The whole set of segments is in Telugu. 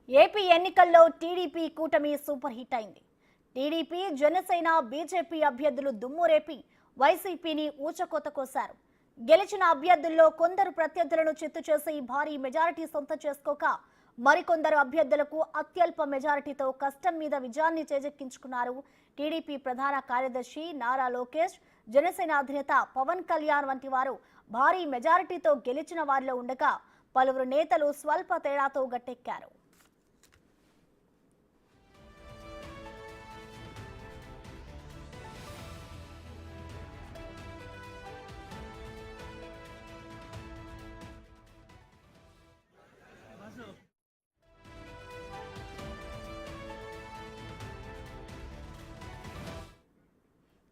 ఏపీ ఎన్నికల్లో టీడీపీ కూటమి సూపర్ హిట్ అయింది. టీడీపీ, జనసేన, బీజేపీ అభ్యర్థులు దుమ్మురేపి వైసీపీని ఊచకోత కోశారు. గెలిచిన అభ్యర్థుల్లో కొందరు ప్రత్యర్థులను చిత్తు చేసి భారీ మెజారిటీ సొంతం చేసుకోక మరికొందరు అభ్యర్థులకు అత్యల్ప మెజారిటీతో కష్టం మీద విజయాన్ని చేజెక్కించుకున్నారు. టీడీపీ ప్రధాన కార్యదర్శి నారా లోకేష్, జనసేన అధినేత పవన్ కళ్యాణ్ వంటి వారు భారీ మెజారిటీతో గెలిచిన వారిలో ఉండగా పలువురు నేతలు స్వల్ప తేడాతో గట్టెక్కారు.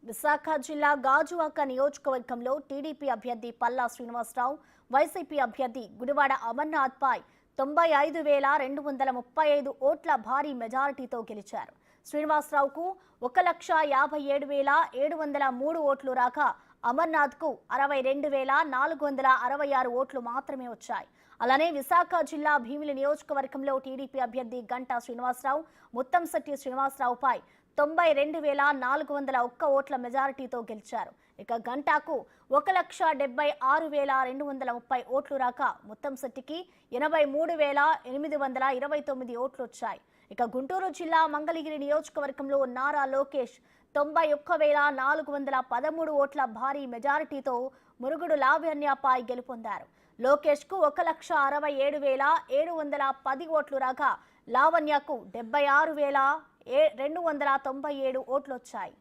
విశాఖ జిల్లా గాజువాక నియోజకవర్గంలో టీడీపీ అభ్యర్థి పల్లా శ్రీనివాసరావు, వైసీపీ అభ్యర్థి గుడివాడ అమర్నాథ్ పై 95,235 ఓట్ల భారీ మెజారిటీతో గెలిచారు. శ్రీనివాసరావుకు 1,57,703 ఓట్లు రాగా అమర్నాథ్కు 62,466 ఓట్లు మాత్రమే వచ్చాయి. అలానే విశాఖ జిల్లా భీమిలి నియోజకవర్గంలో టీడీపీ అభ్యర్థి గంటా శ్రీనివాసరావు, ముత్తంశెట్టి శ్రీనివాసరావుపై 92,401 ఓట్ల మెజారిటీతో గెలిచారు. ఇక గంటాకు 1,76,230 ఓట్లు రాక ముత్తంశెట్టికి 83,829 ఓట్లు వచ్చాయి. ఇక గుంటూరు జిల్లా మంగళగిరి నియోజకవర్గంలో నారా లోకేష్ 91,413 ఓట్ల భారీ మెజారిటీతో మురుగుడు లావణ్యపై గెలుపొందారు. లోకేష్ కు 1,67,710 ఓట్లు రాగా లావణ్యకు 76,297 ఓట్లు వచ్చాయి.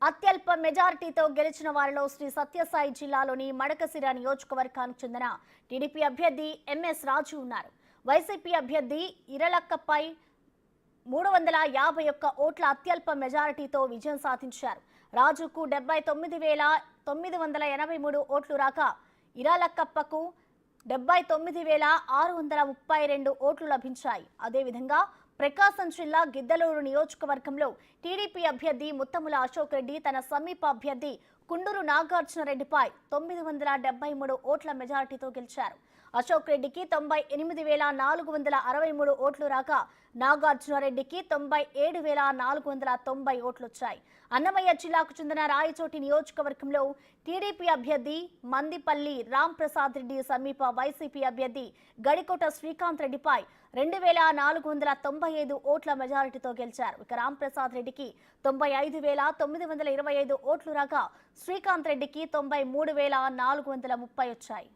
అత్యల్ప మెజారిటీతో గెలిచిన వారిలో శ్రీ సత్యసాయి జిల్లాలోని మడకసిర నియోజకవర్గానికి చెందిన టీడీపీ అభ్యర్థి ఎంఎస్ రాజు ఉన్నారు. వైసీపీ అభ్యర్థి ఇరలక్కపై 351 ఓట్ల అత్యల్ప మెజారిటీతో విజయం సాధించారు. రాజుకు 79,983 ఓట్లు రాక ఇరాలక్కప్పకు 79,632 ఓట్లు లభించాయి. అదేవిధంగా ప్రకాశం జిల్లా గిద్దలూరు నియోజకవర్గంలో టీడీపీ అభ్యర్థి ముత్తముల అశోక్ రెడ్డి తన సమీప అభ్యర్థి కుండూరు నాగార్జున రెడ్డిపై 973 ఓట్ల మెజారిటీతో గెలిచారు. అశోక్ రెడ్డికి 98,463 ఓట్లు రాక నాగార్జున రెడ్డికి 97,490 ఓట్లు వచ్చాయి. అన్నమయ్య జిల్లాకు చెందిన రాయచోటి నియోజకవర్గంలో టీడీపీ అభ్యర్థి మందిపల్లి రామ్ ప్రసాద్ రెడ్డి సమీప వైసీపీ అభ్యర్థి గడికోట శ్రీకాంత్ రెడ్డిపై 2,495 ఓట్ల మెజారిటీతో గెలిచారు. ఇక రామ్ ప్రసాద్ రెడ్డికి 95,925 ఓట్లు రాగా శ్రీకాంత్ రెడ్డికి 93,430 వచ్చాయి.